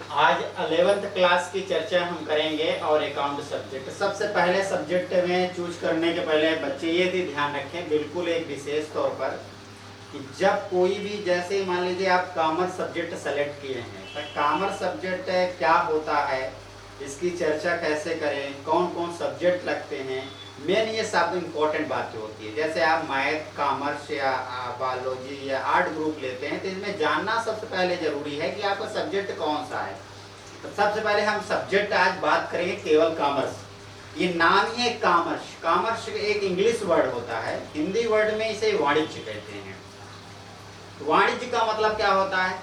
आज 11th class की चर्चा हम करेंगे और अकाउंट सब्जेक्ट। सबसे पहले सब्जेक्ट में चूज करने के पहले बच्चे ये भी ध्यान रखें, बिल्कुल एक विशेष तौर पर, कि जब कोई भी, जैसे मान लीजिए आप कॉमर्स सब्जेक्ट सेलेक्ट किए हैं, तो कॉमर्स सब्जेक्ट क्या होता है, इसकी चर्चा कैसे करें, कौन कौन सब्जेक्ट लगते हैं, मेन ये सब इम्पोर्टेंट बातें होती है। जैसे आप मैथ, कॉमर्स या बायोलॉजी या आर्ट ग्रुप लेते हैं, तो इसमें जानना सबसे पहले जरूरी है कि आपका सब्जेक्ट कौन सा है। तो सबसे पहले हम सब्जेक्ट आज बात करेंगे केवल कॉमर्स। ये नाम ही है कॉमर्स। कॉमर्स एक इंग्लिश वर्ड होता है, हिंदी वर्ड में इसे वाणिज्य कहते हैं। वाणिज्य का मतलब क्या होता है?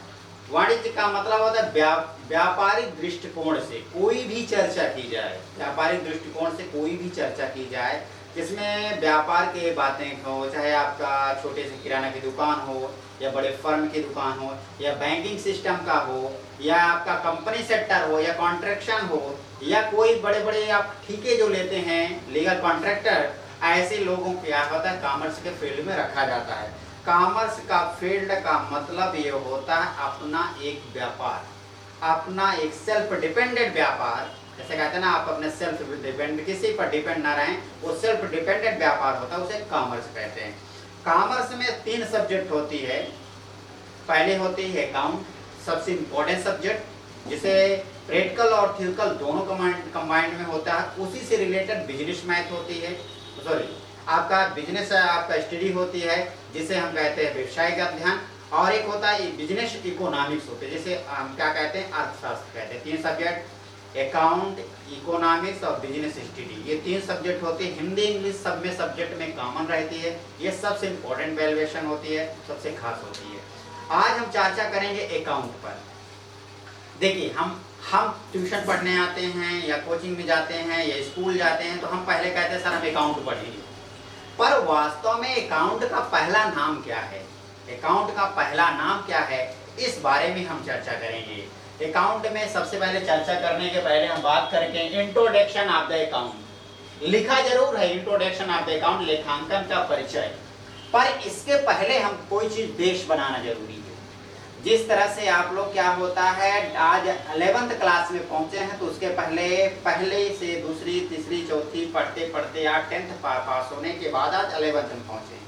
वाणिज्य का मतलब होता है व्यापारिक दृष्टिकोण से कोई भी चर्चा की जाए, व्यापारिक दृष्टिकोण से कोई भी चर्चा की जाए जिसमें व्यापार के बातें हो, चाहे आपका छोटे से किराना की दुकान हो या बड़े फर्म की दुकान हो या बैंकिंग सिस्टम का हो या आपका कंपनी सेक्टर हो या कॉन्ट्रैक्शन हो या कोई बड़े बड़े आप ठीके जो लेते हैं, लीगल कॉन्ट्रैक्टर, ऐसे लोगों को क्या होता है कॉमर्स के फील्ड में रखा जाता है। कॉमर्स का फील्ड का मतलब ये होता है अपना एक व्यापार, अपना एक सेल्फ डिपेंडेंट व्यापार। जैसे कहते हैं ना, आप अपने सेल्फ डिपेंड, किसी पर डिपेंड ना रहें, वो सेल्फ डिपेंडेंट व्यापार होता है, उसे कॉमर्स कहते हैं। कॉमर्स में 3 सब्जेक्ट होती है। पहले होती है अकाउंट, सबसे इम्पोर्टेंट सब्जेक्ट, जिसे प्रैक्टिकल और थ्योरिकल दोनों कंबाइंड में होता है। उसी से रिलेटेड बिजनेस मैथ होती है, सॉरी आपका बिजनेस, आपका स्टडी होती है, जिसे हम कहते हैं व्यवसाय का अध्ययन। और एक होता है बिजनेस इकोनॉमिक्स होते हैं, जिसे हम क्या कहते हैं, अर्थशास्त्र कहते हैं। 3 सब्जेक्ट, अकाउंट, इकोनॉमिक्स और बिजनेस स्टडी, ये 3 सब्जेक्ट होते हैं। हिंदी इंग्लिश सब में सब्जेक्ट में कॉमन रहती है। ये सबसे इम्पोर्टेंट वैल्यूएशन होती है, सबसे खास होती है। आज हम चर्चा करेंगे अकाउंट पर। देखिए, हम ट्यूशन पढ़ने आते हैं या कोचिंग में जाते हैं या स्कूल जाते हैं, तो हम पहले कहते हैं सर हम अकाउंट पढ़ेंगे, पर वास्तव में अकाउंट का पहला नाम क्या है, अकाउंट का पहला नाम क्या है, इस बारे में हम चर्चा करेंगे। अकाउंट में सबसे पहले चर्चा करने के पहले हम बात करेंगे इंट्रोडक्शन ऑफ द अकाउंट। लिखा जरूर है इंट्रोडक्शन ऑफ द अकाउंट, लेखांकन का परिचय, पर इसके पहले हम कोई चीज बेस बनाना जरूरी है। जिस तरह से आप लोग क्या होता है, आज 11th क्लास में पहुंचे हैं, तो उसके पहले से दूसरी तीसरी चौथी पढ़ते पढ़ते आज 10th पास होने के बाद आज 11th में पहुंचे हैं।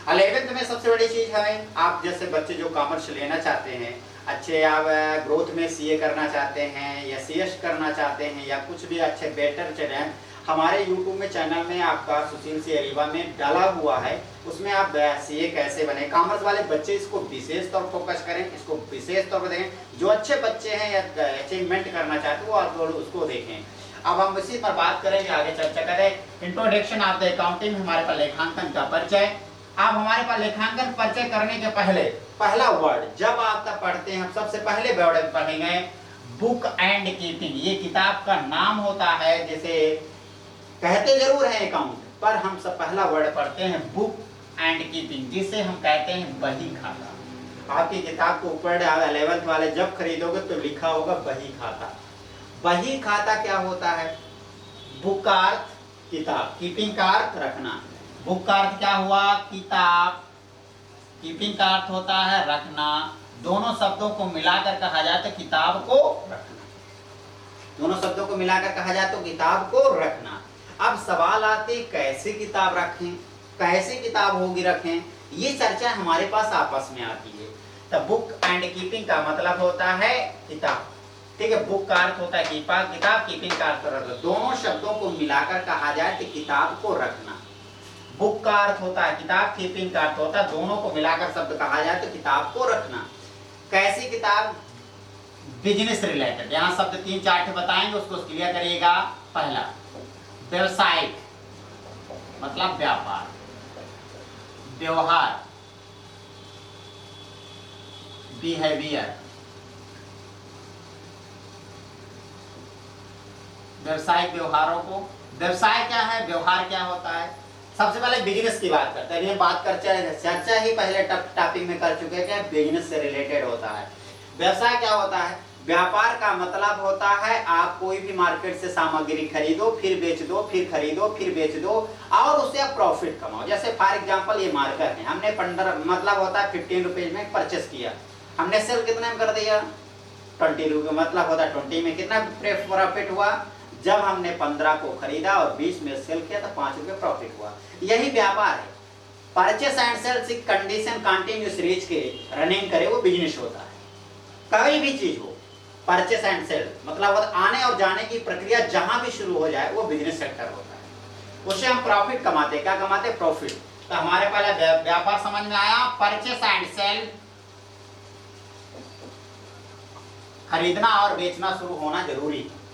11th में सबसे बड़ी चीज है, आप जैसे बच्चे जो कॉमर्स लेना चाहते हैं, अच्छे आप ग्रोथ में सीए करना चाहते हैं या सीएस करना चाहते हैं या कुछ भी अच्छे बेटर चैनल, हमारे YouTube में चैनल में आपका सुशील सी अरीवा में डाला हुआ है, उसमें आप सीए कैसे बने, कॉमर्स वाले बच्चे इसको विशेष तौर फोकस करें, इसको विशेष तौर पर देखें। जो अच्छे बच्चे हैं या अचीवमेंट करना चाहते हैं वो आप उसको देखें। अब हम इसी पर बात करेंगे, आगे चर्चा करें। इंट्रोडक्शन ऑफ द अकाउंटिंग, हमारे पास लेखांकन का परिचय। अब हमारे पास लेखांकन परिचय करने के पहले पहला वर्ड जब आप तब पढ़ते हैं, सबसे पहले वर्ड पढ़ेंगे बुक एंड कीपिंग। ये किताब का नाम होता है, जैसे कहते जरूर है अकाउंट, पर हम सब पहला वर्ड पढ़ते हैं बुक एंड कीपिंग, जिसे हम कहते हैं बही खाता। आपकी किताब को ऊपर 11th वाले जब खरीदोगे तो लिखा होगा बही खाता। बही खाता क्या होता है? बुक का अर्थ किताब, कीपिंग का अर्थ रखना। बुक का अर्थ क्या हुआ? किताब। कीपिंग का अर्थ होता है रखना। दोनों शब्दों को मिलाकर कहा जाए तो किताब को रखना। दोनों शब्दों को मिलाकर कहा जाए तो किताब को रखना। अब सवाल आते कैसे किताब रखें, कैसे किताब होगी रखें, ये चर्चा हमारे पास आपस में आती है। तो बुक एंड कीपिंग का मतलब होता है किताब, ठीक है। बुक का अर्थ होता है किताब, कीपिंग का अर्थ रखना। दोनों शब्दों को मिलाकर कहा जाए तो किताब को रखना। बुक का अर्थ होता है किताब, कीपिंग का अर्थ होता है दोनों को मिलाकर शब्द कहा जाए तो किताब को रखना। कैसी किताब? Business related. यहाँ शब्द 3-4 बताएंगे, उसको क्लियर करिएगा। पहला व्यवसायिक मतलब व्यापार, व्यवहार बिहेवियर, व्यवसायिक व्यवहारों को। व्यवसाय क्या है, व्यवहार क्या होता है? सबसे पहले बिजनेस की बात करते हैं। ये बात कर चर्चा ही पहले टॉपिक में कर चुके हैं कि बिजनेस से रिलेटेड होता है। व्यवसाय क्या होता है? व्यापार का मतलब होता है आप कोई भी मार्केट से सामग्री खरीदो, फिर बेच दो, फिर खरीदो, फिर बेच दो और उससे आप प्रॉफिट कमाओ। जैसे फॉर एग्जांपल ये मार्कर है, हमने 15 मतलब होता है 15 रुपीज में परचेस किया, हमने सेल कितने में कर दिया? 22 का मतलब होता है 20 में कितना प्रॉफिट हुआ, जब हमने 15 को खरीदा और 20 में सेल किया तो 5 रुपए प्रॉफिट हुआ। यही व्यापार है। परचेस एंड सेल की कंडीशन कंटिन्यूस रीच के रनिंग करे वो बिजनेस होता है। कोई भी चीज हो, परचेस एंड सेल मतलब आने और जाने की प्रक्रिया जहां भी शुरू हो जाए वो बिजनेस सेक्टर होता है। उससे हम प्रॉफिट कमाते, क्या कमाते, प्रॉफिट। तो हमारे पहले व्यापार समझ में आया, परचेस एंड सेल, खरीदना और बेचना शुरू होना जरूरी है,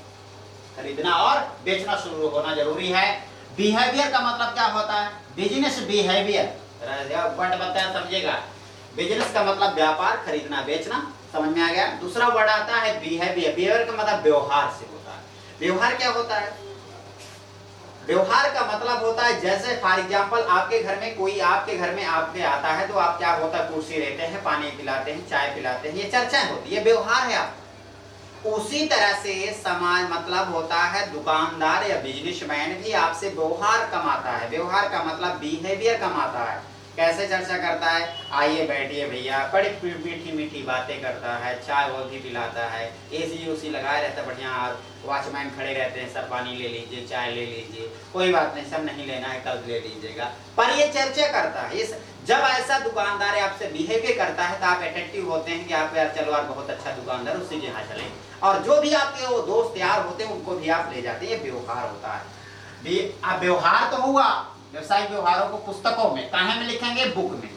खरीदना और बेचना शुरू होना जरूरी है। बिहेवियर का मतलब क्या होता है, बिजनेस बिहेवियर, वर्ड बताया समझिएगा। बिजनेस का मतलब व्यापार, खरीदना बेचना, समझ में आ गया। दूसरा वर्ड आता है बिहेवियर, बिहेवियर का मतलब व्यवहार से होता है। व्यवहार क्या होता है, व्यवहार का मतलब होता है जैसे फॉर एग्जांपल आपके घर में कोई आपके घर में आपके आता है तो आप क्या होता है, कुर्सी रहते हैं, पानी पिलाते हैं, चाय पिलाते हैं, ये चर्चा होती है, ये व्यवहार है आप। उसी तरह से समाज मतलब होता है दुकानदार या बिजनेसमैन भी आपसे व्यवहार कमाता है। व्यवहार का मतलब बिहेवियर कमाता है। कैसे चर्चा करता है, आइए बैठिए भैया, बड़ी मीठी मीठी बातें करता है, चाय वो भी पिलाता है, एसी उसी लगाए रहता है बढ़िया, वॉचमैन खड़े रहते हैं, सब पानी ले लीजिए, चाय ले लीजिए, कोई बात नहीं, सब नहीं लेना है कल ले लीजिएगा, पर ये चर्चा करता है। इस जब ऐसा दुकानदार आपसे बिहेवियर करता है तो आप अट्रैक्टिव होते हैं कि आप यार चलो यार बहुत अच्छा दुकानदार, उससे यहाँ चले, और जो भी आपके वो दोस्त यार होते हैं उनको भी आप ले जाते हैं, ये व्यवहार होता है। अब व्यवहार तो हुआ, व्यवसायिक व्यवहारों को पुस्तकों में कहाँ में लिखेंगे, बुक में,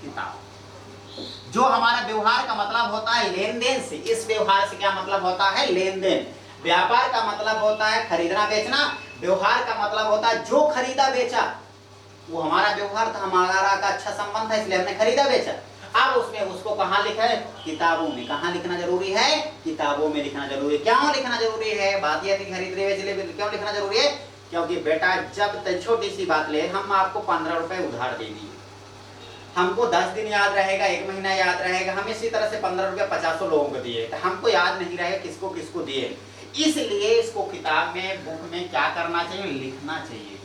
किताब। जो हमारा व्यवहार का मतलब होता है लेन देन से, इस व्यवहार से क्या मतलब होता है, लेन देन। व्यापार का मतलब होता है खरीदना बेचना, व्यवहार का मतलब होता है जो खरीदा बेचा वो हमारा व्यवहार था, हमारा का अच्छा संबंध था इसलिए हमने खरीदा बेचा। अब उसमें उसको कहाँ लिखा है, किताबों में। कहाँ लिखना जरूरी है, किताबों में लिखना जरूरी है। क्यों लिखना जरूरी है, बात यह थी खरीद बेच क्यों लिखना जरूरी है, क्योंकि बेटा जब तक छोटी सी बात ले, हम आपको 15 रुपए उधार दे दिए, हमको 10 दिन याद रहेगा, 1 महीना याद रहेगा, हम इसी तरह से 15 रुपए 50 लोगों को दिए, तो हमको याद नहीं रहेगा किसको किसको दिए। इसलिए इसको किताब में, बुक में क्या करना चाहिए, लिखना चाहिए।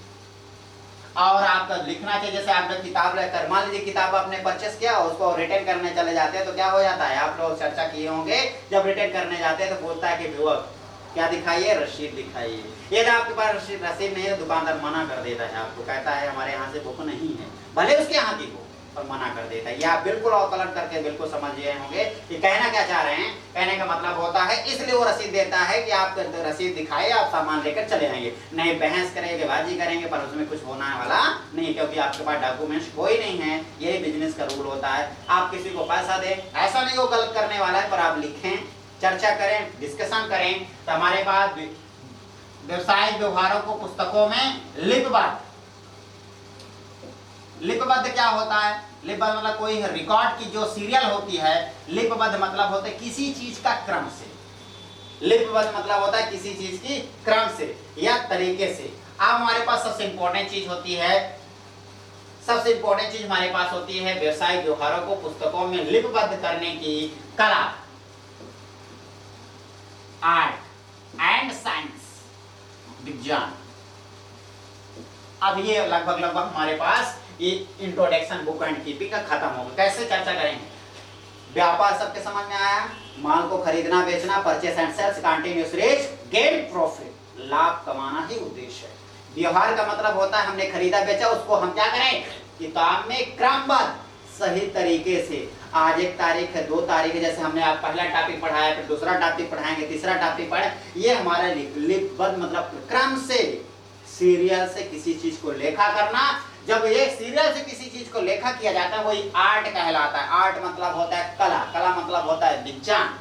और आपका लिखना चाहिए, जैसे आपने किताब लेकर, मान लीजिए किताब आपने परचेस किया, उसको रिटर्न करने चले जाते हैं तो क्या हो जाता है, आप लोग चर्चा किए होंगे, जब रिटर्न करने जाते हैं तो बोलता है कि विवक क्या दिखाइए, रसीद दिखाइए। यदि आपके पास रसीद नहीं है, दुकानदार मना कर देता है, आपको कहता है हमारे यहाँ से बुक नहीं है, भले उसके यहाँ की हो पर मना कर देता है। ये आप बिल्कुल अवकलन करके बिल्कुल समझ गए होंगे कि कहना क्या चाह रहे हैं। कहने का मतलब होता है इसलिए वो रसीद देता है कि आप रसीद दिखाए, आप सामान लेकर चले आएंगे, नहीं बहस करेंगे, बाजी करेंगे, पर उसमें कुछ होना वाला नहीं, क्योंकि आपके पास डॉक्यूमेंट्स कोई नहीं है। यही बिजनेस का रूल होता है। आप किसी को पैसा दें, ऐसा नहीं वो गलत करने वाला है, पर आप लिखें, चर्चा करें, डिस्कशन करें। तो हमारे पास व्यवसायिक व्यवहारों को पुस्तकों में लिपिबद्ध, लिपिबद्ध क्या होता है, लिपिबद्ध मतलब कोई रिकॉर्ड की जो सीरियल होती है, लिपिबद्ध मतलब होता है किसी चीज का क्रम से, लिपिबद्ध मतलब होता है किसी चीज की क्रम से या तरीके से। अब हमारे पास सबसे इंपॉर्टेंट चीज होती है, सबसे इंपॉर्टेंट चीज हमारे पास होती है व्यवसायिक व्यवहारों को पुस्तकों में लिपिबद्ध करने की कला, आर्ट एंड साइंस, विज्ञान। अब ये लगभग हमारे पास ये इंट्रोडक्शन बुक एंड कीपिंग का खत्म होगा। कैसे चर्चा करेंगे, व्यापार सबके समझ में आया, माल को खरीदना बेचना, purchase and sales, continuous reach, gain profit, लाभ कमाना ही उद्देश्य है। व्यवहार का मतलब होता है हमने खरीदा बेचा, उसको हम क्या करें, किताब में क्रमबद्ध सही तरीके से, आज 1 तारीख है, 2 तारीख है, जैसे हमने आप पहला टॉपिक पढ़ाया, फिर दूसरा टॉपिक पढ़ाएंगे, तीसरा टॉपिक पढ़े, ये हमारा लिपिबद्ध मतलब क्रम से, सीरियल से किसी चीज को लेखा करना। जब ये सीरियल से किसी चीज को लेखा किया जाता है वही आर्ट कहलाता है। आर्ट मतलब होता है कला, कला मतलब होता है विज्ञान,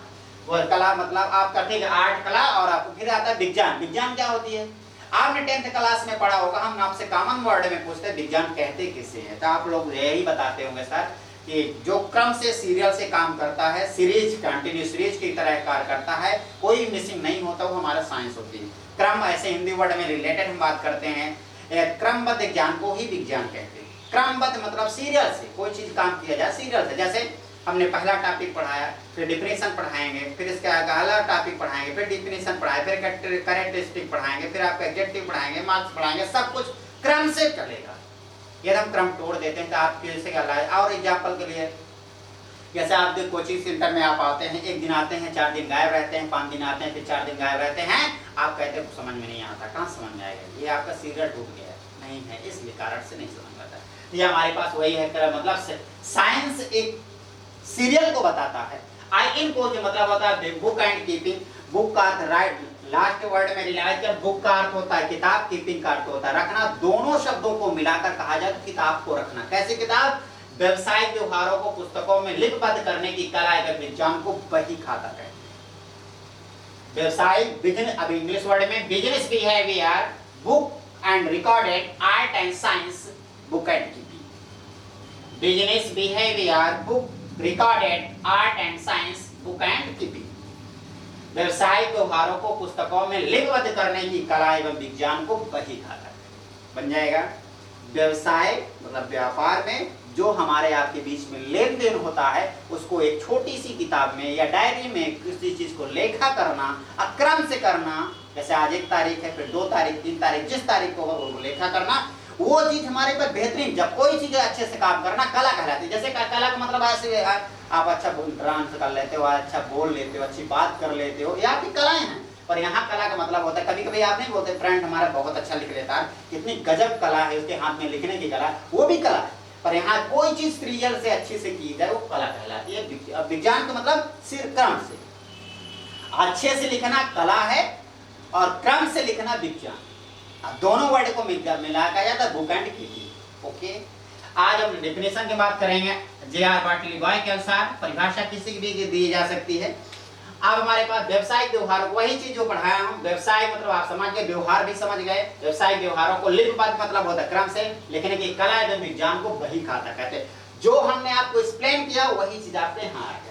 और कला मतलब आपका ठीक है आर्ट कला, और आपको फिर आता है विज्ञान। विज्ञान क्या होती है, आपने 10th क्लास में पढ़ा होगा, हम आपसे कॉमन वर्ड में पूछते हैं विज्ञान कहते किसे हैं, तो आप लोग यही बताते होंगे सर कि जो क्रम से सीरियल से काम करता है, सीरीज कंटिन्यूस सीरीज की तरह कार्य करता है, कोई मिसिंग नहीं होता, वो हमारा साइंस होती है। क्रम ऐसे हिंदी वर्ड में रिलेटेड हम बात करते हैं, क्रमबद्ध ज्ञान को ही विज्ञान कहते हैं। क्रमबद्ध मतलब सीरियल से कोई चीज काम किया जाए, सीरियल से, जैसे हमने पहला टॉपिक पढ़ाया, फिर डिफिनेशन पढ़ाएंगे, फिर इसका अगला टॉपिक पढ़ाएंगे, फिर डिफिनेशन पढ़ाए, फिर कैरेक्टरिस्टिक पढ़ाएंगे, फिर आपका एडजेक्टिव पढ़ाएंगे, मार्क्स पढ़ाएंगे, सब कुछ क्रम से चलेगा। यदि हम क्रम तोड़ देते हैं तो आप जैसे क्या लाए, और एग्जाम्पल के लिए जैसे आप कोचिंग सेंटर में आप आते हैं, एक दिन आते हैं, 4 दिन गायब रहते हैं, 5 दिन आते हैं, फिर 4 दिन गायब रहते हैं, आप कहते हैं समझ में नहीं आता, कहाँ समझ में आएगा, ये आपका सीरियल डूब गया नहीं है, इसलिए कारण से नहीं समझ में आता। ये हमारे पास वही है, मतलब साइंस एक सीरियल को बताता है। आई इन को जो मतलब होता है बुक एंड कीपिंग, बुक का अर्थ राइट लास्ट वर्ड में रियलाइज कर, बुक का अर्थ होता है किताब, कीपिंग का अर्थ होता है रखना, दोनों शब्दों को मिलाकर कहा जाए तो किताब को रखना। कैसे किताब? व्यवसायिक व्यवहारों को पुस्तकों में लिपिबद्ध करने की कला एवं विज्ञान को बही खाता है। व्यवसायिक बिजनेस, अब इंग्लिश वर्ड में business behaviour, book and recorded art and science, book and keeping. Business behaviour, book recorded art and science, book and keeping. व्यवसायिक व्यवहारों को पुस्तकों में लिपिबद्ध करने की कला एवं विज्ञान को बही खाता है। बन जाएगा व्यवसाय मतलब व्यापार में जो हमारे आपके बीच में लेन देन होता है उसको एक छोटी सी किताब में या डायरी में किसी चीज को लेखा करना, अक्रम से करना, जैसे आज 1 तारीख है, फिर 2 तारीख, 3 तारीख, जिस तारीख को वो लेखा करना, वो चीज हमारे पर बेहतरीन, जब कोई चीज अच्छे से काम करना कला कहलाती है। जैसे कला का मतलब ऐसे आप अच्छा डांस कर लेते हो, अच्छा बोल लेते हो, अच्छी बात कर लेते हो, ये आपकी कलाएं हैं। पर यहाँ कला का मतलब होता है, कभी कभी आप नहीं बोलते फ्रेंड हमारा बहुत अच्छा लिख लेता है, कितनी गजब कला है उसके हाथ में लिखने की कला, वो भी कला है। पर यहाँ कोई चीज सीरियल से अच्छे से की जाए वो कला कहलाती है। विज्ञान का मतलब सिर्फ क्रम से, अच्छे से लिखना कला है और क्रम से लिखना विज्ञान। दोनों वर्ड को मिला कर जाता है बुक एंड कीपिंग। ओके, आज हम डेफिनेशन की बात करेंगे। जे.आर. बार्टलेगॉय के अनुसार परिभाषा किसी की भी दी जा सकती है। अब हमारे पास व्यवसायिक व्यवहार, वही चीज जो पढ़ाया हूं, व्यवसाय मतलब आप समझ गए, व्यवहार भी समझ गए। व्यवसायिक व्यवहारों को लिपिबद्ध मतलब होता है क्रम से लिखने की कला एवं विज्ञान को बही खाता कहते हैं। जो हमने आपको एक्सप्लेन किया वही चीज आपके यहाँ आ गया।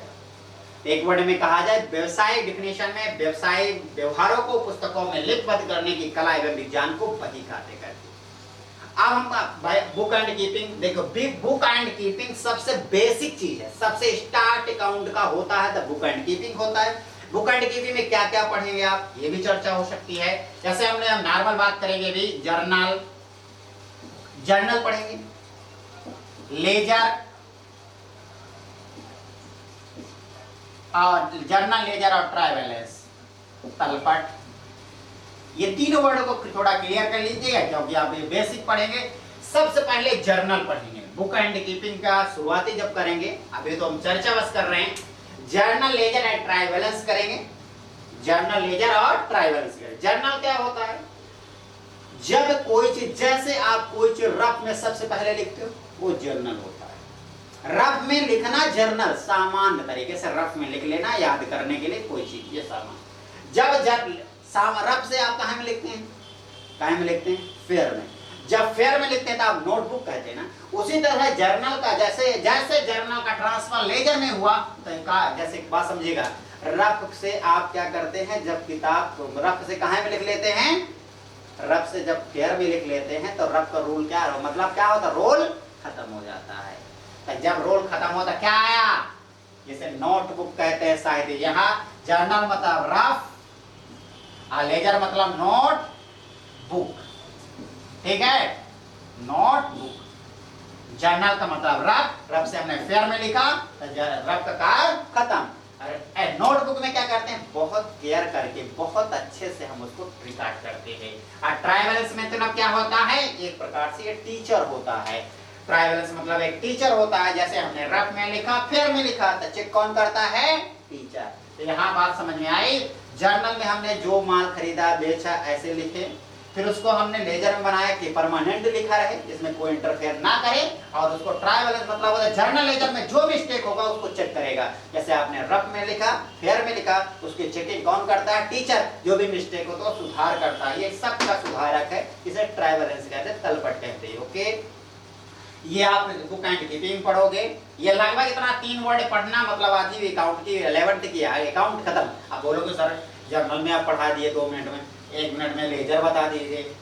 एक वर्ड में कहा जाए व्यवसायिक डेफिनेशन में व्यवसायिक व्यवहारों को पुस्तकों में लिपिबद्ध करने की कला एवं विज्ञान को बही खाते कहते हैं। अब हम बुक एंड कीपिंग देखो, बुक एंड कीपिंग सबसे बेसिक चीज है, सबसे स्टार्ट अकाउंट का होता है तो बुक एंड कीपिंग होता है। बुक एंड कीपिंग में क्या क्या पढ़ेंगे आप, ये भी चर्चा हो सकती है। जैसे हमने नॉर्मल बात करेंगे भी, जर्नल पढ़ेंगे, लेजर और जर्नल, लेजर और ट्रायल बैलेंस, तलपट, ये तीनों वर्डों को थोड़ा क्लियर कर लीजिएगा क्योंकि आप ये बेसिक पढ़ेंगे। सबसे पहले जर्नल पढ़ेंगे। बुक एंड कीपिंग का शुरुआती जब करेंगे, अभी तो हम चर्चा बस कर रहे हैं, journal, ledger and trial balance करेंगे। जर्नल, लेजर और ट्रायल बैलेंस करेंगे। जर्नल क्या होता है? जब कोई चीज, जैसे आप कोई चीज रफ में सबसे पहले लिखते हो वो जर्नल होता है। रफ में लिखना जर्नल, सामान्य तरीके से रफ में लिख लेना याद करने के लिए कोई चीज, ये सामान्य। जब रफ से आप कहाँ में लिखते हैं? कहाँ में लिखते हैं? फेयर में। जब फेयर में लिखते हैं तो आप नोटबुक कहते हैं ना। उसी तरह जर्नल का जैसे जर्नल का ट्रांसफर लेजर में हुआ तो जैसे एक बात समझिएगा, रफ से आप क्या करते हैं, जब किताब तो रफ से कहाँ में लिख लेते हैं, रफ से जब फेयर में लिख लेते हैं तो रफ का रोल क्या है, मतलब क्या होता है, रोल खत्म हो जाता है। तो जब रोल खत्म होता क्या आया, जैसे नोटबुक कहते हैं शायद, यहाँ जर्नल मतलब रफ, लेजर मतलब नोट बुक, ठीक है, नोट बुक। जर्नल का मतलब रफ से हमने फेयर में लिखा तो रफ का कार्य खत्म। नोटबुक में क्या करते हैं, बहुत केयर करके बहुत अच्छे से हम उसको रिकॉर्ड करते हैं। और ट्रायल बैलेंस में तो क्या होता है, एक प्रकार से ये टीचर होता है। ट्रायल बैलेंस मतलब एक टीचर होता है, जैसे हमने रफ में लिखा, फेयर में लिखा तो चेक कौन करता है, टीचर। तो यहाँ बात समझ में आई। जर्नल में हमने जो माल खरीदा बेचा ऐसे लिखे, फिर उसको हमने लेजर में बनाया कि परमानेंट लिखा रहे, जिसमें कोई इंटरफेयर ना करे। और उसको ट्रायल बैलेंस मतलब होता है जर्नल लेजर में जो मिस्टेक होगा उसको चेक करेगा। जैसे आपने रफ में लिखा, फेयर में लिखा, उसकी चेकिंग कौन करता है, टीचर। जो भी मिस्टेक हो तो सुधार करता है, ये सबका सुधारक है, इसे ट्रायल बैलेंस कहते हैं, तलपट कहते हैं। ओके, ये आप बुक एंड कीपिंग पढ़ोगे। ये लगभग इतना 3 वर्ड पढ़ना मतलब आधी अकाउंट की 11th की है, अकाउंट खत्म। आप बोलोगे सर जर्नल में आप पढ़ा दिए 2 मिनट में, 1 मिनट में लेजर बता दीजिए।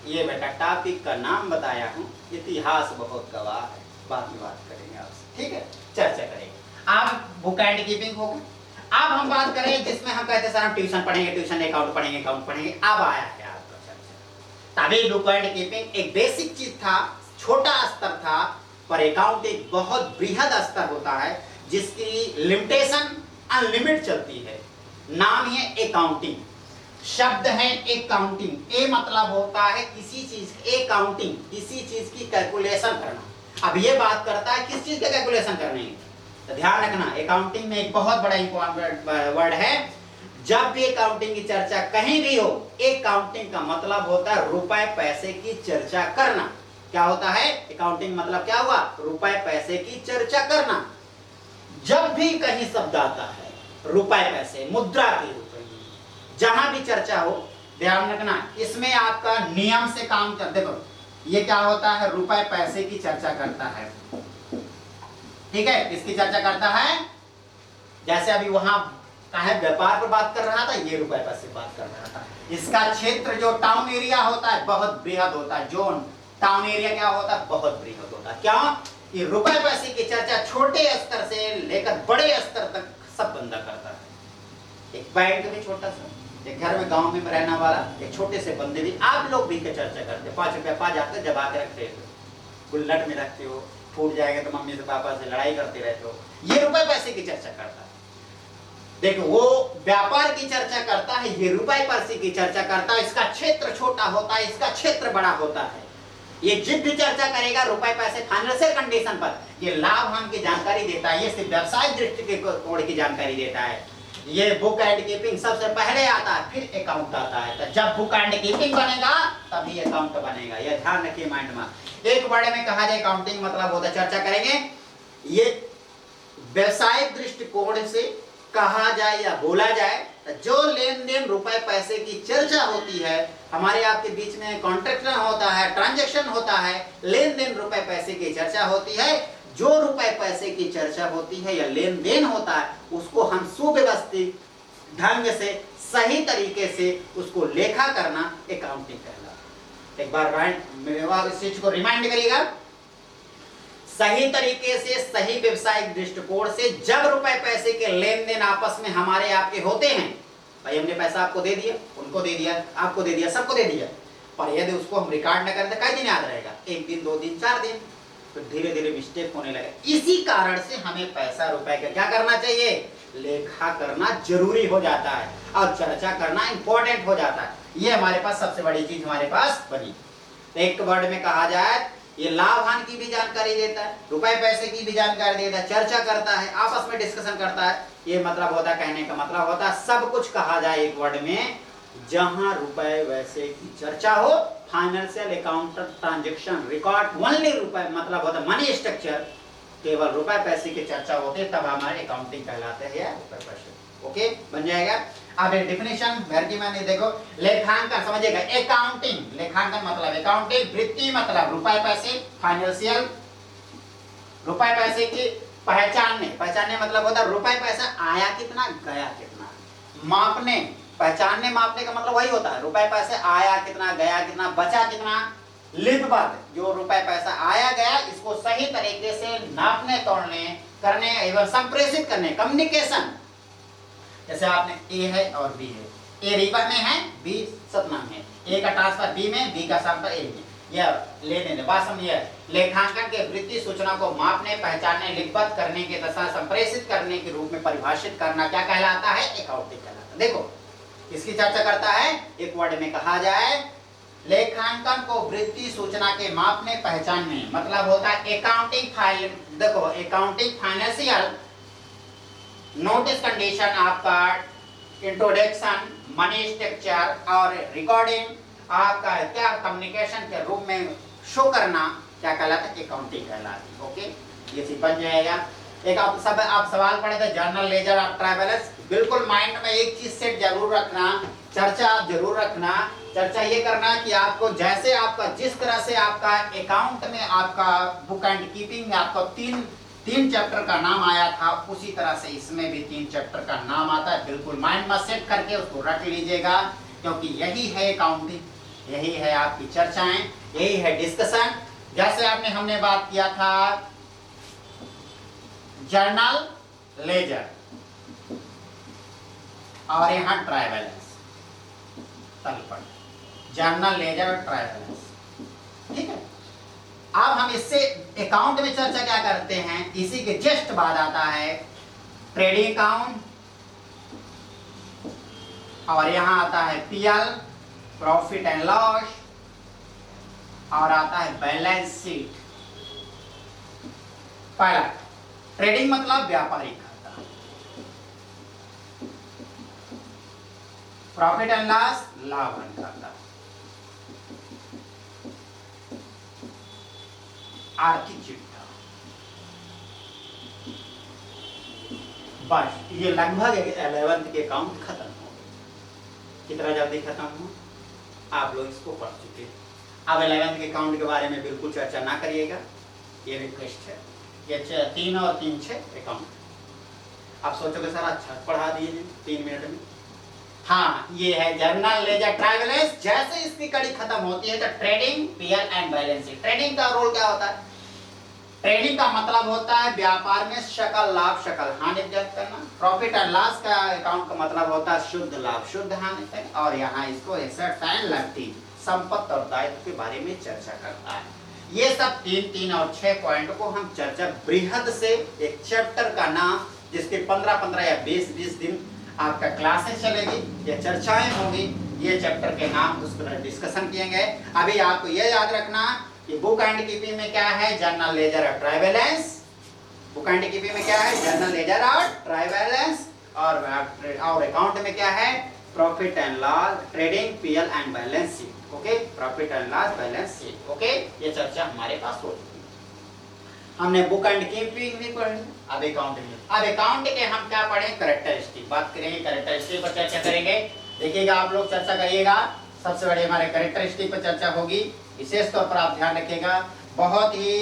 ये बेटा टॉपिक का नाम बताया हूँ, इतिहास बहुत गवाह है, बाद में बात करेंगे आपसे, ठीक है, चर्चा करेंगे। अब बुक एंड कीपिंग होगा। अब हम बात करें जिसमें हम कहते हैं सर हम ट्यूशन पढ़ेंगे, ट्यूशन अकाउंट पढ़ेंगे, अकाउंट पढ़ेंगे। अब आया है आपका चर्चा। तभी बुक एंड कीपिंग एक बेसिक चीज था, छोटा स्तर था, पर अकाउंट एक बहुत बृहद स्तर होता है जिसकी लिमिटेशन अनलिमिटेड चलती है, नाम है अकाउंटिंग। शब्द है अकाउंटिंग। ए मतलब होता है किसी चीज, अकाउंटिंग किसी चीज की कैलकुलेशन करना। अब ये बात करता है किस चीज का कैलकुलेशन करने है, तो ध्यान रखना अकाउंटिंग में एक बहुत बड़ा इंपॉर्टेंट वर्ड है। जब भी अकाउंटिंग की चर्चा कहीं भी हो, अकाउंटिंग का मतलब होता है रुपए पैसे की चर्चा करना। क्या होता है अकाउंटिंग मतलब, क्या हुआ, रुपए पैसे की चर्चा करना। जब भी कहीं शब्द आता है रुपए पैसे, मुद्रा के रूप में, जहां भी चर्चा हो, ध्यान रखना इसमें आपका नियम से काम कर। देखो ये क्या होता है, रुपए पैसे की चर्चा करता है, ठीक है, किसकी चर्चा करता है। जैसे अभी वहां है व्यापार पर बात कर रहा था, ये रुपए पैसे बात कर रहा था। इसका क्षेत्र जो टाउन एरिया होता है बहुत बृहद होता है। जोन टाउन एरिया क्या होता है, बहुत बृहद होता है। क्यों, कि रुपए पैसे की चर्चा छोटे स्तर से लेकर बड़े स्तर तक सब बंदा करता है। एक बैंक भी छोटा सा, एक घर में गांव में रहने वाला एक छोटे से बंदे भी, आप लोग भी चर्चा करते, 5 रुपया 5 आपके जमा के रखते हो, गुल्लट में रखते हो, फूट जाएगा तो मम्मी से पापा से लड़ाई करते रहते हो। ये रुपए पैसे की चर्चा करता है। देखो वो व्यापार की चर्चा करता है, ये रुपए पैसे की चर्चा करता है। इसका क्षेत्र छोटा होता है, इसका क्षेत्र बड़ा होता है। ये जिद भी चर्चा करेगा रुपए पैसे फाइनेंशियल कंडीशन पर, ये लाभ हानि की जानकारी देता है, ये सिर्फ व्यवसाय दृष्टिकोण की जानकारी देता है। ये बुक एंड कीपिंग सबसे पहले आता है, फिर अकाउंट आता है। तो जब बुक एंड कीपिंग बनेगा तभी अकाउंट बनेगा, यह ध्यान रखिए माइंड में। एक वर्ड में कहा जाए अकाउंटिंग मतलब होता है, चर्चा करेंगे, ये व्यवसायिक दृष्टिकोण से कहा जाए या बोला जाए, जो लेन देन रुपए पैसे की चर्चा होती है, हमारे आपके बीच में कॉन्ट्रैक्शन होता है, ट्रांजैक्शन होता है, लेन देन रुपए पैसे की चर्चा होती है। जो रुपए पैसे की चर्चा होती है या लेन देन होता है, उसको हम सुव्यवस्थित ढंग से सही तरीके से उसको लेखा करना अकाउंटिंग कहलाता है। एक बार इस चीज को रिमाइंड करिएगा, सही तरीके से सही व्यवसायिक दृष्टिकोण से जब रुपए पैसे के लेन देन आपस में हमारे आपके होते हैं, भाई हमने पैसा आपको दे दिया, उनको दे दिया, आपको दे दिया, सबको दे दिया, पर यदि उसको हम रिकॉर्ड न करें तो कई दिन याद रहेगा, 1 दिन 2 दिन 4 दिन, तो धीरे धीरे मिस्टेक होने लगे। इसी कारण से हमें पैसा रुपए का क्या करना चाहिए, लेखा करना जरूरी हो जाता है और चर्चा करना इंपॉर्टेंट हो जाता है। ये हमारे पास सबसे बड़ी चीज हमारे पास बनी। एक वर्ड में कहा जाए, ये लाभ हानि की भी जानकारी देता है, रुपए पैसे की भी जानकारी देता है, चर्चा करता है, आपस में डिस्कशन करता है। ये मतलब होता है, कहने का मतलब होता है सब कुछ कहा जाए एक वर्ड में, जहां रुपए वैसे की चर्चा हो, financial account transaction record only रुपए मतलब होता है मनी स्ट्रक्चर, केवल रुपए पैसे की चर्चा होती है तब हमारे अकाउंटिंग कहलाते हैं रुपए पैसे। ओके, बन जाएगा। अब एक डिफिनेशन घर की मैंने देखो, लेखांकन समझिएगा, अकाउंटिंग लेखांकन मतलब अकाउंटिंग, वृत्ति मतलब रुपए पैसे, फाइनेंशियल रुपए पैसे की पहचानने मतलब होता है रुपए पैसा आया कितना गया कितना, मापने पहचानने मापने का मतलब वही होता है, रुपए पैसे आया कितना गया कितना बचा कितना। लिपिबद्ध जो रुपए पैसा आया गया इसको सही तरीके से नापने तोड़ने करने एवं संप्रेषित करने, कम्युनिकेशन। जैसे आपने ए है और बी है, ए रीवा में है, बी सतना में, ए का ट्रांसफर बी में, बी का ट्रांसफर ए में, यह लेने बात समझिए। लेखांकन के वृत्ति सूचना को मापने पहचानने लिपिबद्ध करने के तथा संप्रेषित करने के रूप में परिभाषित करना क्या कहलाता है, अकाउंटिंग कहलाता है। देखो इसकी चर्चा करता है, एक वर्ड में कहा जाए, लेखांकन को वृत्ति सूचना के मापने पहचानने मतलब होता है अकाउंटिंग फाइल। देखो अकाउंटिंग फाइनेंशियल नोटिस कंडीशन आपका इंट्रोडक्शन मनी स्ट्रक्चर और रिकॉर्डिंग आपका क्या कम्युनिकेशन के रूप में शो करना क्या कहलाता है, अकाउंटिंग कहलाती है। ओके, ये चीज बन जाएगा। एक आप सवाल पढ़े थे, जर्नल लेजर ऑफ ट्रैवलर्स, बिल्कुल माइंड में एक चीज सेट जरूर रखना, चर्चा आप जरूर रखना। चर्चा ये करना कि आपको जैसे आपका जिस तरह से आपका अकाउंट में आपका बुक एंड कीपिंग में आपको तीन चैप्टर का नाम आया था, उसी तरह से इसमें भी 3 चैप्टर का नाम आता है। बिल्कुल माइंड में सेट करके उसको रख लीजिएगा, क्योंकि यही है अकाउंटिंग, यही है आपकी चर्चाएं, यही है डिस्कशन। जैसे हमने बात किया था जर्नल लेजर और यहाँ ट्राइवेलेंस, तलपट, जर्नल लेजर और ट्राइवेलेंस, ठीक है। अब हम इससे अकाउंट में चर्चा क्या करते हैं, इसी के जस्ट बाद आता है ट्रेडिंग अकाउंट, और यहां आता है पीएल, प्रॉफिट एंड लॉस, और आता है बैलेंस शीट। पहला ट्रेडिंग मतलब व्यापारिक खाता, प्रॉफिट एंड लॉस लाभ खाता, आर्थिक चिट्ठा। बस ये लगभग 11th के अकाउंट खत्म हो गए। कितना जल्दी खत्म हो, आप लोग इसको पढ़ चुके हैं। अब 11th के अकाउंट के बारे में बिल्कुल चर्चा ना करिएगा, ये रिक्वेस्ट है। ये 3 और 3 6 अकाउंट आप सोचोगे सर अच्छा पढ़ा दिए 3 मिनट में। हाँ, ये है जर्नल लेजर ट्रायल। जैसे इसकी कड़ी खत्म होती है तो trading, PL and balance sheet. Trading का रोल क्या होता है? ट्रेडिंग का मतलब होता है व्यापार में सकल लाभ सकल हानि व्यक्त करना। प्रॉफिट एंड लॉस का अकाउंट का मतलब होता है शुद्ध लाभ शुद्ध हानि। और यहाँ इसको एसेट्स एंड लायबिलिटी संपत्ति और दायित्व के बारे में चर्चा करता है। ये सब 3 और 6 पॉइंट को हम चर्चा बृहद से एक चैप्टर का नाम, जिसके 15 या 20 दिन आपका क्लासेस चलेगी, ये चर्चाएं होगी, ये चैप्टर के नाम उस पर डिस्कशन किए गए। अभी आपको ये याद रखना कि बुक एंड कीपिंग में क्या है, जर्नल लेजर और trial balance. Book and keeping में क्या है, जर्नल लेजर और ट्रायल बैलेंस। और अकाउंट में क्या है, profit and loss, trading, PL and balance sheet. Okay, profit and loss balance sheet. Okay, ये चर्चा हमारे पास हो चुकी है। हमने बुक एंड कीपिंग भी पढ़ी, अब अकाउंट में। अब अकाउंट के हम क्या पढ़े, कैरेक्टरिस्टिक बात करेंगे, कैरेक्टरिस्टिक पर चर्चा करेंगे। देखिएगा आप लोग चर्चा करिएगा, सबसे बड़े हमारे कैरेक्टरिस्टिक पर चर्चा होगी। विशेष तौर पर आप ध्यान रखिएगा, बहुत ही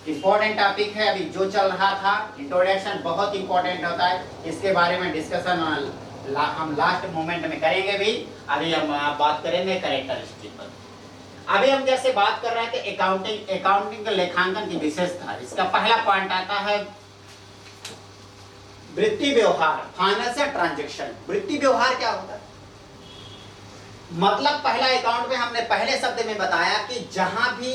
इंपॉर्टेंट टॉपिक है। अभी जो चल रहा था इंट्रोडक्शन बहुत इंपॉर्टेंट होता है, इसके बारे में डिस्कशन हम लास्ट मोमेंट में करेंगे भी। अभी हम बात करेंगे कैरेक्टरिस्टिक पर। अभी हम जैसे बात कर रहे थे अकाउंटिंग का लेखांकन की विशेषता, इसका पहला पॉइंट आता है वृत्ति व्यवहार, फाइनेंशियल ट्रांजैक्शन। वृत्ति व्यवहार क्या होता है, मतलब पहला अकाउंट में हमने पहले शब्द में बताया कि जहां भी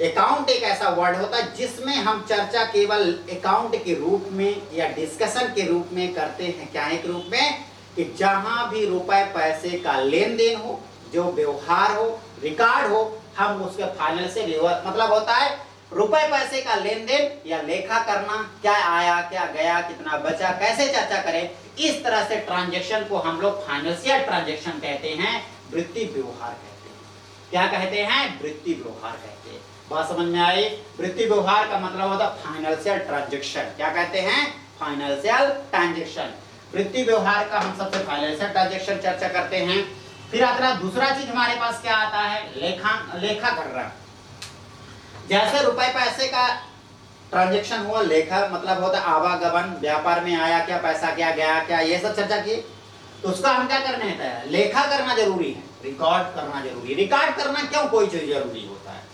अकाउंट एक ऐसा वर्ड होता है जिसमें हम चर्चा केवल अकाउंट के रूप में या डिस्कशन के रूप में करते हैं। क्या एक रूप में, कि जहां भी रुपए पैसे का लेन देन हो, जो व्यवहार हो, रिकॉर्ड हो, हम उसके फाइनल से मतलब होता है रुपए पैसे का लेन देन या लेखा करना, क्या आया क्या गया, कितना बचा, कैसे चर्चा करें। इस तरह से ट्रांजैक्शन को हम लोग फाइनेंशियल ट्रांजैक्शन कहते हैं, वृत्ति व्यवहार कहते हैं। क्या कहते हैं, वृत्ति व्यवहार कहते हैं। बात समझ में आई? वृत्ति व्यवहार का मतलब होता है फाइनेंशियल ट्रांजैक्शन। क्या कहते हैं, फाइनेंशियल ट्रांजैक्शन। वृत्ति व्यवहार का हम सबसे फाइनेंशियल ट्रांजैक्शन चर्चा करते हैं। फिर आता दूसरा चीज हमारे पास क्या आता है, लेखा करना। जैसे रुपए पैसे का ट्रांजैक्शन हुआ, लेखा मतलब होता है आवागमन, व्यापार में आया क्या पैसा, क्या गया क्या, ये सब चर्चा की। तो उसका हम क्या करना है, लेखा करना जरूरी है, रिकॉर्ड करना जरूरी है। रिकॉर्ड करना क्यों कोई चीज जरूरी होता है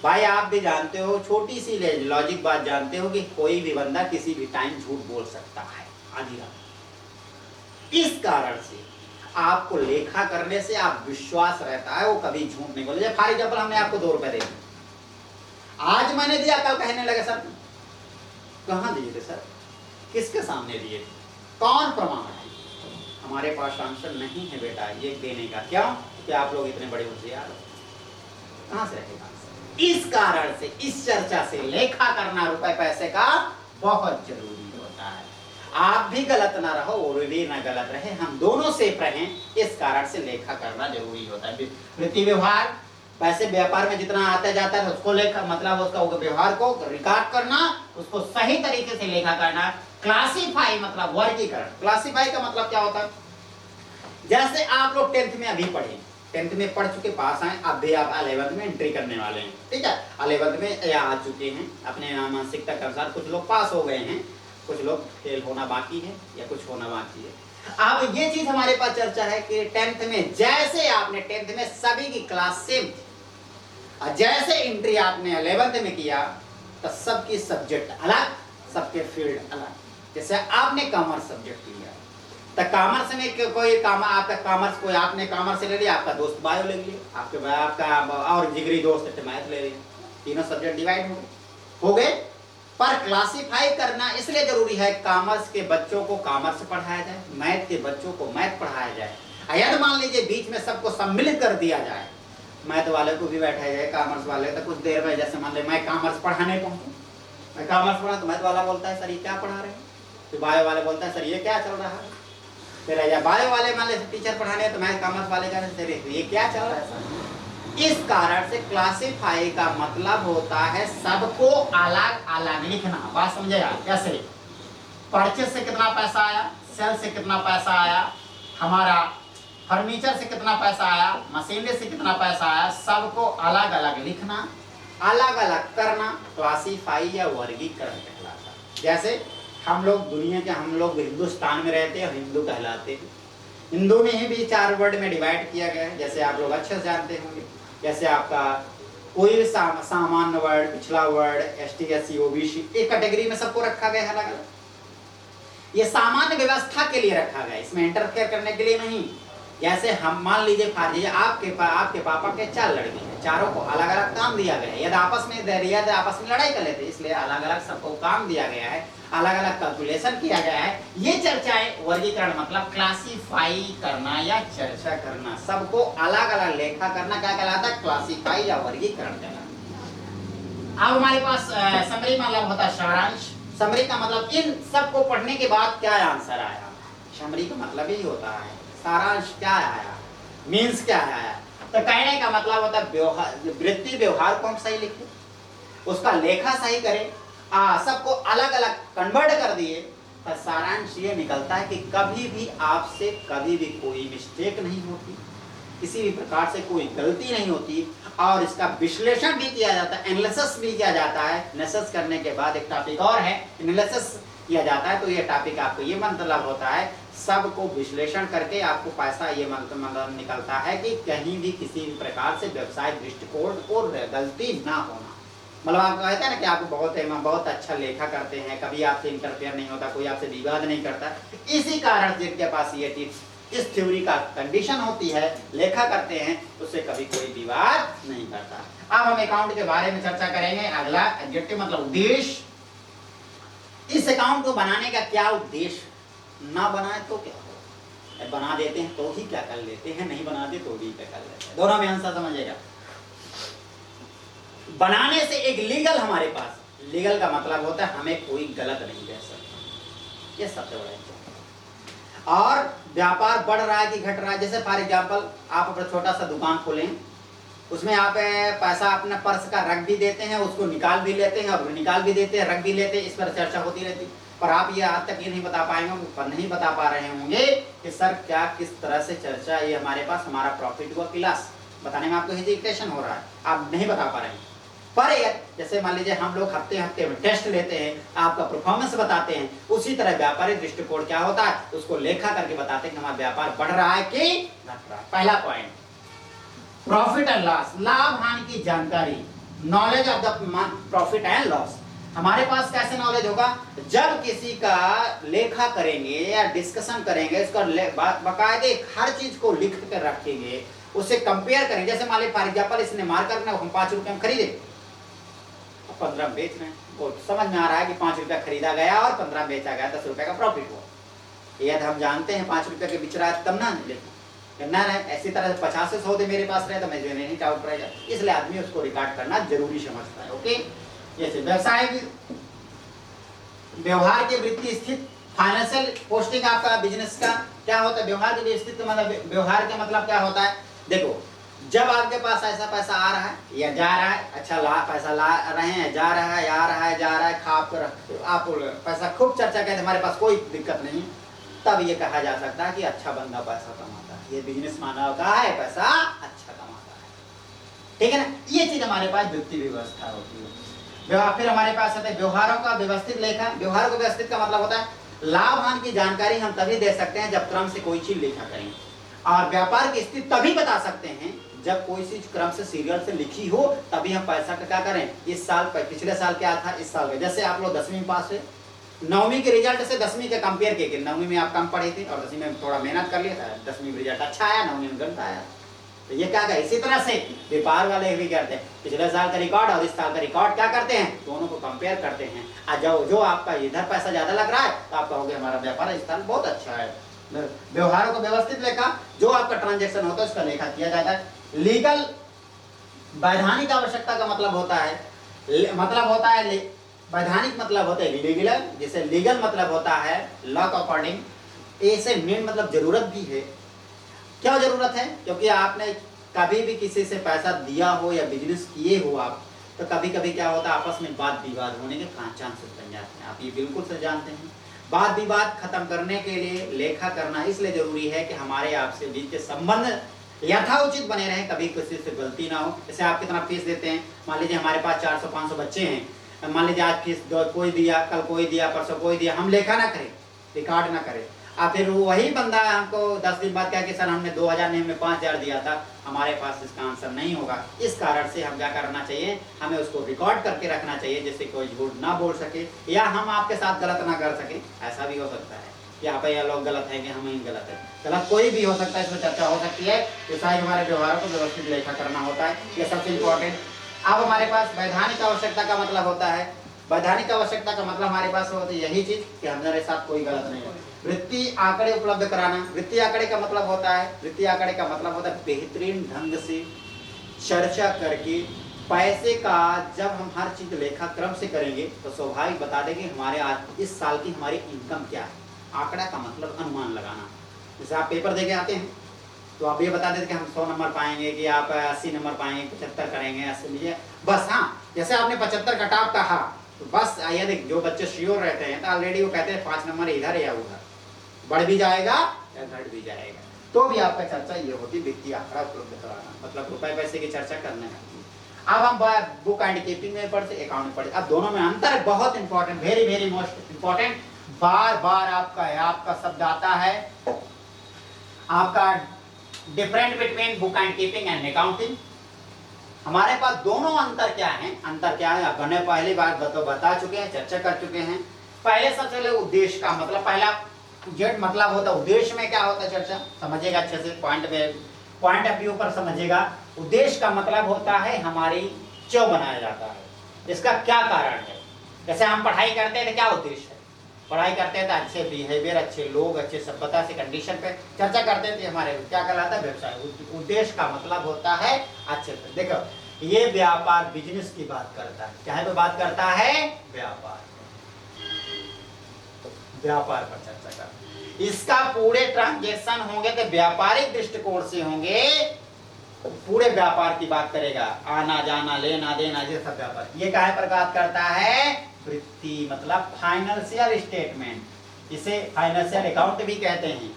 भाई, आप भी जानते हो, छोटी सी लॉजिक बात जानते हो कि कोई भी बंदा किसी भी टाइम झूठ बोल सकता है आधी रात। इस कारण से आपको लेखा करने से आप विश्वास रहता है, वो कभी झूठ नहीं बोले। फॉर एग्जाम्पल हमने आपको 2 रुपए दिए, आज मैंने दिया, कल कहने लगे सर कहाँ दिए थे सर, किसके सामने दिए थे, कौन प्रमाण है? हमारे पास आंसर नहीं है बेटा ये देने का। क्यों? कि आप लोग इतने बड़े होशियार हो, कहाँ से रहेगा आंसर? इस कारण से, इस चर्चा से लेखा करना रुपए पैसे का बहुत जरूरी होता है। आप भी गलत ना रहो और भी ना गलत रहे, हम दोनों सेफ रहें, इस कारण से लेखा करना जरूरी होता है। वृत्ति व्यवहार, पैसे व्यापार में जितना आता जाता है उसको लेखा मतलब उसका व्यवहार को रिकॉर्ड करना, उसको सही तरीके से लेखा करना। क्लासिफाई मतलब वर्गीकरण। क्लासिफाई का मतलब क्या होता है, जैसे आप लोग 10th में अभी पढ़े, 10th में पढ़ चुके पास आए, अब भी आप 11th में एंट्री करने वाले हैं, ठीक है। 11th में या आ चुके हैं, अपने मानसिकता के अनुसार कुछ लोग पास हो गए हैं, कुछ लोग फेल होना बाकी है या कुछ होना बाकी है। अब ये चीज हमारे पास चर्चा है कि 10th में जैसे आपने 10th में सभी की क्लास सेम थी, जैसे एंट्री आपने 11th में किया तो सबकी सब्जेक्ट अलग, सबके फील्ड अलग। जैसे आपने कॉमर्स सब्जेक्ट लिया तो कॉमर्स में कोई आपका कॉमर्स कोई आपने कॉमर्स ले लिया, आपका दोस्त बायो ले लिया, आपका और जिगरी दोस्त मैथ ले लिया, तीनों सब्जेक्ट डिवाइड हो गए। पर क्लासिफाई करना इसलिए जरूरी है, कॉमर्स के बच्चों को कॉमर्स पढ़ाया जाए, मैथ के बच्चों को मैथ पढ़ाया जाए। यदि मान लीजिए बीच में सबको सम्मिलित कर दिया जाए, मैथ वाले को भी बैठाया जाए, कॉमर्स वाले, तो कुछ देर में जैसे मान ले मैं कॉमर्स पढ़ाने पहुंचू, मैं कॉमर्स पढ़ा तो मैथ वाला बोलता है सर ये क्या पढ़ा रहे हैं, फिर बायो वाले बोलता है सर ये क्या चल रहा है, फिर या बायो वाले मान ले टीचर पढ़ाने तो मैं कॉमर्स वाले कह रहे हैं ये क्या चल रहा है सर। इस कारण से क्लासिफाई का मतलब होता है सबको अलग अलग लिखना। बात समझे यार? कैसे? परचेज से कितना पैसा आया, सेल से कितना पैसा आया, हमारा फर्नीचर से कितना पैसा आया, मशीनरी से कितना पैसा आया, सबको अलग अलग लिखना, अलग अलग करना क्लासिफाई या वर्गीकरण कहलाता है। जैसे हम लोग दुनिया के, हम लोग हिंदुस्तान में रहते हैं और हिंदू कहलाते हैं। हिंदू में ही भी 4 वर्ड में डिवाइड किया गया है, जैसे आप लोग अच्छे से जानते होंगे। जैसे आपका कोई भी सामान्य वर्ड, पिछला वर्ड, ST SC OBC, एक कैटेगरी में सबको रखा गया है अलग अलग। ये सामान्य व्यवस्था के लिए रखा गया, इसमें इंटरफेयर करने के लिए नहीं। जैसे हम मान लीजिए फार्जी आपके पापा के 4 लड़के हैं, चारों को अलग अलग काम दिया गया है। यदि आपस में लड़ाई कर लेते, इसलिए अलग अलग सबको काम दिया गया है, अलग अलग कैलकुलेशन किया गया है। ये चर्चाएं वर्गीकरण मतलब क्लासिफाई करना या चर्चा करना, सबको अलग अलग लेखा करना क्या कहलाता है? क्लासिफाई या वर्गीकरण कहलाता है। अब हमारे पास समरी मतलब होता है सारांश। समरी का मतलब इन सबको पढ़ने के बाद क्या आंसर आया, समरी का मतलब यही होता है। सारांश क्या आया, मीन्स क्या आया, तो कहने का मतलब होता है वृत्ति व्यवहार को हम सही लिखे, उसका लेखा सही करें, सबको अलग अलग कन्वर्ट कर दिए, पर सारांश ये निकलता है कि कभी भी आपसे कभी भी कोई मिस्टेक नहीं होती, किसी भी प्रकार से कोई गलती नहीं होती, और इसका विश्लेषण भी किया जाता है, एनालिसिस भी किया जाता है। एनालिसिस करने के बाद एक टॉपिक और है, एनालिसिस किया जाता है, तो ये टॉपिक आपको ये मतलब होता है सबको विश्लेषण करके आपको पैसा ये मतलब निकलता है कि कहीं भी किसी भी प्रकार से व्यवसाय दृष्टिकोण को गलती ना होना। मतलब आपको कहता है ना कि आप बहुत अच्छा लेखा करते हैं, कभी आपसे इंटरफेयर नहीं होता, कोई आपसे विवाद नहीं करता। इसी कारण जिनके पास ये टिप्स, इस थ्योरी का कंडीशन होती है, लेखा करते हैं, उससे कभी कोई विवाद नहीं करता। अब हम अकाउंट के बारे में चर्चा करेंगे। अगला एडजेक्टिव मतलब उद्देश्य। इस अकाउंट को बनाने का क्या उद्देश्य, ना बनाए तो क्या हो, बना देते हैं तो ही क्या कर लेते हैं, नहीं बनाते तो भी क्या कर लेते हैं, दोनों में आंसर समझिएगा। बनाने से एक लीगल, हमारे पास लीगल का मतलब होता है हमें कोई गलत नहीं कह सकता, ये सबसे बड़ा है। और व्यापार बढ़ रहा है कि घट रहा है, जैसे फॉर एग्जांपल आप अपना छोटा सा दुकान खोलें, उसमें आप पैसा अपने पर्स का रख भी देते हैं, उसको निकाल भी लेते हैं, और निकाल भी देते हैं, रख भी लेते हैं, इस पर चर्चा होती रहती है। पर आप ये आज तक ये नहीं बता पाएंगे, नहीं बता पा रहे होंगे कि सर क्या किस तरह से चर्चा ये हमारे पास हमारा प्रॉफिट हुआ क्लास बताने में आपको हेजिटेशन हो रहा है, आप नहीं बता पा रहे हैं। पर जैसे मान लीजिए हम लोग हफ्ते हफ्ते में टेस्ट लेते हैं, आपका परफॉर्मेंस बताते हैं, उसी तरह व्यापारिक दृष्टिकोण क्या होता है उसको लेखा करके बताते हैं कि हमारा व्यापार बढ़ रहा है कि घट रहा है। पहला पॉइंट प्रॉफिट एंड लॉस, लाभ हानि की जानकारी, knowledge of the profit and loss. हमारे पास कैसे नॉलेज होगा, जब किसी का लेखा करेंगे या डिस्कशन करेंगे, उसका बाकायदे हर चीज को लिख कर रखेंगे, उसे कंपेयर करेंगे। जैसे मान लीजिए फॉर एग्जांपल इसने मार्कर में हम 5 रुपए में खरीदे, 15 में बेच रहे हैं, वो समझ में आ रहा है कि 5 रुपया खरीदा गया और 15 बेचा गया, 10 रुपए का प्रॉफिट हुआ। यदि हम जानते हैं 5 रुपए के बिच रहा है तब ना करना है, ऐसी तरह 50 से 100 मेरे पास रहे तो मैं जो नहीं डाउट रहेगा, इसलिए आदमी उसको रिकॉर्ड करना जरूरी समझता है। ओके, जैसे व्यवसाय व्यवहार की वृत्ति स्थित, फाइनेंशियल पोस्टिंग आपका बिजनेस का क्या होता है, व्यवहार की स्थिति मतलब व्यवहार का मतलब क्या होता है। देखो जब आपके पास ऐसा पैसा आ रहा है या जा रहा है, अच्छा पैसा ला रहे हैं, जा रहा है, आ रहा है, जा रहा है, आप पैसा खूब चर्चा करते हमारे पास कोई दिक्कत नहीं, तब ये कहा जा सकता है कि अच्छा बंदा पैसा कमाता है, ये बिजनेस मानव का है, पैसा अच्छा कमाता है, ठीक है ना। ये चीज हमारे पास वृत्ति व्यवस्था होती है। फिर हमारे पास आता है व्यवहारों का व्यवस्थित लेखा। व्यवहारों का व्यवस्थित का मतलब होता है लाभ हानि की जानकारी हम तभी दे सकते हैं जब क्रम से कोई चीज लेखा करें, और व्यापार की स्थिति तभी बता सकते हैं जब कोई चीज क्रम से सीरियल से लिखी हो, तभी हम पैसा का क्या करें। इस साल पिछले साल क्या था, इस साल का, जैसे आप लोग 10वीं पास है, 9वीं के रिजल्ट से 10वीं के कंपेयर किए, 9वीं में आप कम पढ़े थे और 10वीं में थोड़ा मेहनत कर लिया था, 10वीं में रिजल्ट अच्छा आया, 9वीं में गलत आया, तो ये क्या इसी तरह से व्यापार वाले भी करते हैं, पिछले साल का रिकॉर्ड और इस साल का रिकॉर्ड क्या करते हैं, दोनों को कंपेयर करते हैं। जो आपका इधर पैसा ज्यादा लग रहा है तो आप कहोगे हमारा व्यापार इस साल बहुत अच्छा है। व्यवहारों को व्यवस्थित लेखा, जो आपका ट्रांजेक्शन होता है उसका लेखा किया जाता है। लीगल वैधानिक आवश्यकता का मतलब होता है वैधानिक मतलब होता है लीगल, जैसे लीगल मतलब होता है लॉ के अकॉर्डिंग। ऐसे मेन मतलब जरूरत भी है। क्यों जरूरत है? क्योंकि आपने कभी भी किसी से पैसा दिया हो या बिजनेस किए हो आप, तो कभी कभी क्या होता है आपस में वाद विवाद होने के चांसेस बन जाते हैं। आप ये बिल्कुल से जानते हैं। वाद विवाद खत्म करने के लिए लेखा करना इसलिए जरूरी है कि हमारे आपसे बीच के संबंध यथाउचित बने रहें, कभी किसी से गलती ना हो। जैसे आप कितना फीस देते हैं, मान लीजिए हमारे पास 400-500 बच्चे हैं, मान लीजिए आज फीस कोई दिया, कल कोई दिया, परसों कोई दिया, हम लेखा ना करें, रिकॉर्ड ना करें, और फिर वही बंदा हमको 10 दिन बाद क्या कि सर हमने 2000 नहीं हमने 5000 दिया था, हमारे पास इसका आंसर नहीं होगा। इस कारण से हम क्या करना चाहिए, हमें उसको रिकॉर्ड करके रखना चाहिए, जिससे कोई झूठ ना बोल सके या हम आपके साथ गलत ना कर सके। ऐसा भी हो सकता है कि आप ये लोग गलत है कि हम ही गलत है, गलत कोई भी हो सकता है, इसमें चर्चा हो सकती है। तो शायद हमारे व्यवहारों को व्यवस्थित लेखा करना होता है, ये सबसे इम्पोर्टेंट। अब हमारे पास वैधानिक आवश्यकता का मतलब होता है, वैधानिक आवश्यकता का मतलब हमारे पास होता है यही चीज कि हमारे साथ कोई गलत नहीं है। वृत्ति आंकड़े उपलब्ध कराना, वृत्ति आंकड़े का मतलब होता है, वृत्ति आंकड़े का मतलब होता है बेहतरीन ढंग से चर्चा करके पैसे का जब हम हर चीज लेखा क्रम से करेंगे तो स्वाभाविक बता देंगे हमारे आज इस साल की हमारी इनकम क्या है। आंकड़ा का मतलब अनुमान लगाना। जैसे आप पेपर देके आते हैं तो आप ये बता देते कि हम 100 नंबर पाएंगे कि आप 80 नंबर पाएंगे, 75 करेंगे, 80 लीजिए बस। हाँ, जैसे आपने 75 का टॉप कहा तो बस ये देख, जो बच्चे श्योर रहते हैं तो ऑलरेडी वो कहते हैं 5 नंबर इधर या उधर, बढ़ भी जाएगा या घट भी जाएगा। तो भी आपका चर्चा ये होती वित्तीय आंकड़ा उपलब्ध कराना, मतलब रुपए पैसे की चर्चा करने में। अब हम बुक एंड कीपिंग में पढ़ते, अकाउंट में पढ़ते। अब दोनों में अंतर है, बहुत important, very very most important. बार बार आपका शब्द आता है, आपका different between book and keeping and accounting. हमारे पास दोनों अंतर क्या है, अंतर क्या है अपने पहली बार बता चुके हैं, चर्चा कर चुके हैं। पहले सबसे पहले उद्देश्य का मतलब, पहला जेड मतलब होता है उद्देश्य में क्या होता है, चर्चा समझिएगा अच्छे से, पॉइंट ऑफ व्यू पर समझिएगा। उद्देश्य का मतलब होता है हमारी क्यों बनाया जाता है, इसका क्या कारण है। जैसे हम पढ़ाई करते हैं तो क्या उद्देश्य है, पढ़ाई करते हैं तो अच्छे बिहेवियर, अच्छे लोग, अच्छे सभ्यता से कंडीशन पे चर्चा करते हैं तो हमारे क्या कहलाता है, व्यवसाय। उद्देश्य का मतलब होता है अच्छे पे। देखो ये व्यापार बिजनेस की बात करता है, क्या पे बात करता है, व्यापार पर चर्चा कर। इसका पूरे ट्रांजेक्शन होंगे तो व्यापारिक दृष्टिकोण से होंगे, पूरे व्यापार की बात करेगा, आना जाना लेना देना ये सब व्यापार। ये काहे पर बात करता है, वृत्ति मतलब फाइनेंशियल स्टेटमेंट, इसे फाइनेंशियल अकाउंट भी कहते हैं।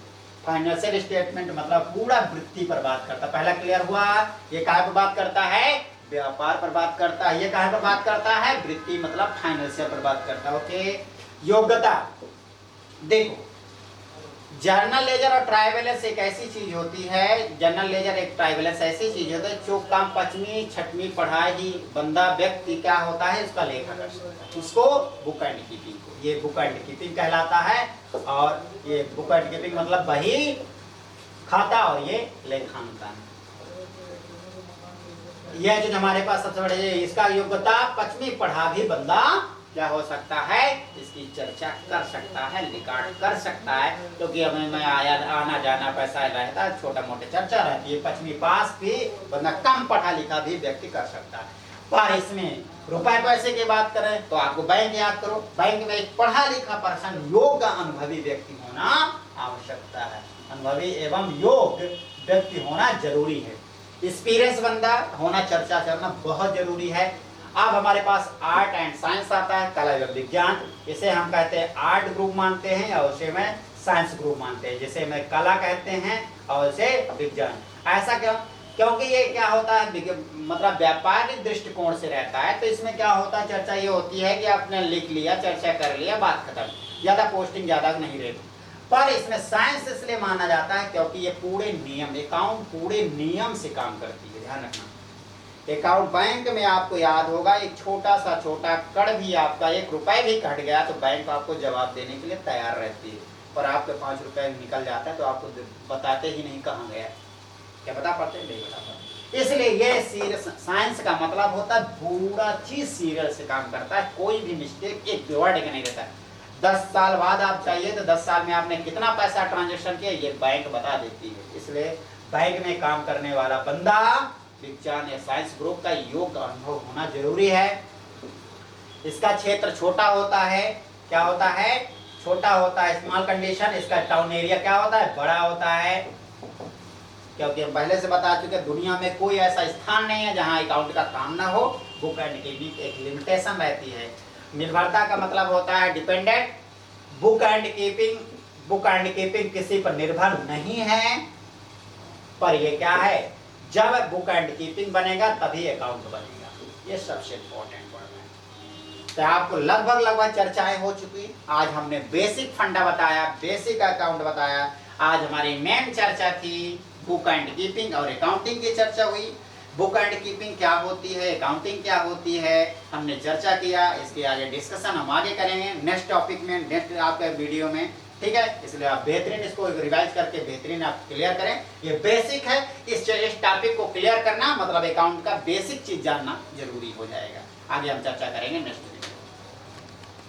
फाइनेंशियल स्टेटमेंट मतलब पूरा वृत्ति पर बात करता है। पहला क्लियर हुआ, ये काहे पर बात करता है, व्यापार पर बात करता है। ये काहे पर बात करता है, वृत्ति मतलब फाइनेंशियल पर बात करता है। ओके, योग्यता देखो, जर्नल लेजर और ट्राई बैलेंस एक ऐसी चीज होती है, जर्नल लेजर एक ट्राई बैलेंस ऐसी चीज होती है जो काम 5वीं 6वीं पढ़ाई बंदा व्यक्ति क्या होता है उसका लेखा कर सकता है, उसको बुक एंड कीपिंग को, ये बुक एंड कीपिंग कहलाता है। और ये बुक एंड कीपिंग मतलब बही खाता और ये लेखांकन। यह जो हमारे पास सबसे बड़े, इसका योग्यता 5वीं पढ़ा भी बंदा क्या हो सकता है, इसकी चर्चा कर सकता है, रिकॉर्ड कर सकता है, क्योंकि हमें में आना जाना पैसा रहता है, छोटा मोटे चर्चा रहती है। 5वीं पास भी बंदा कम पढ़ा लिखा भी व्यक्ति कर सकता है। पर इसमें रुपए पैसे की बात करें तो आपको बैंक याद करो, बैंक में एक पढ़ा लिखा पर्सन, योग्य अनुभवी व्यक्ति होना आवश्यकता है। अनुभवी एवं योग्य व्यक्ति होना जरूरी है। एक्सपीरियंस बंदा होना, चर्चा करना बहुत जरूरी है। अब हमारे पास आर्ट एंड साइंस आता है, कला एवं विज्ञान। इसे हम कहते हैं आर्ट ग्रुप मानते हैं और उसे में साइंस ग्रुप मानते हैं, जिसे में कला कहते हैं और उसे विज्ञान। ऐसा क्यों, क्योंकि ये क्या होता है, मतलब व्यापारिक दृष्टिकोण से रहता है। तो इसमें क्या होता है, चर्चा ये होती है कि आपने लिख लिया, चर्चा कर लिया, बात खत्म, ज्यादा पोस्टिंग ज्यादा नहीं रहती। पर इसमें साइंस इसलिए माना जाता है क्योंकि ये पूरे नियम, अकाउंट पूरे नियम से काम करती है। ध्यान रखना, अकाउंट बैंक में आपको याद होगा, एक छोटा सा छोटा कड़ भी आपका 1 रुपए भी कट गया तो बैंक आपको जवाब देने के लिए तैयार रहती है। पर आपके 5 रुपए निकल जाता है तो आपको बताते ही नहीं कहाँ गया। क्या बता पाते नहीं बता पाते। इसलिए ये साइंस का मतलब होता है पूरा चीज सीरियल से काम करता है, कोई भी मिस्टेक एक वर्ड का नहीं रहता है। 10 साल बाद आप चाहिए तो 10 साल में आपने कितना पैसा ट्रांजेक्शन किया ये बैंक बता देती है। इसलिए बैंक में काम करने वाला बंदा विज्ञान या साइंस ग्रुप का योग्य अनुभव होना जरूरी है। इसका क्षेत्र छोटा होता है, क्या होता है, छोटा होता है, स्मॉल कंडीशन। इसका टाउन एरिया क्या होता है, बड़ा होता है, क्योंकि हम पहले से बता चुके दुनिया में कोई ऐसा स्थान नहीं है जहां अकाउंट का काम ना हो। बुक एंड कीपिंग एक लिमिटेशन रहती है। निर्भरता का मतलब होता है डिपेंडेंट। बुक एंड कीपिंग किसी पर निर्भर नहीं है, पर ये क्या है, जब बुक एंड कीपिंग बनेगा तभी अकाउंट बनेगा। ये सबसे इंपॉर्टेंट वर्ड है। तो आपको लगभग चर्चाएं हो चुकी। आज हमने बेसिक फंडा बताया, बेसिक अकाउंट बताया। आज हमारी मेन चर्चा थी बुक एंड कीपिंग और अकाउंटिंग की चर्चा हुई। बुक एंड कीपिंग क्या होती है, अकाउंटिंग क्या होती है, हमने चर्चा किया। इसके आगे डिस्कशन हम आगे करेंगे नेक्स्ट टॉपिक में, नेक्स्ट आपके वीडियो में, ठीक है। इसलिए आप बेहतरीन इसको रिवाइज करके बेहतरीन आप क्लियर करें। ये बेसिक है, इस टॉपिक को क्लियर करना मतलब अकाउंट का बेसिक चीज जानना जरूरी हो जाएगा। आगे हम चर्चा करेंगे नेक्स्ट वीडियो।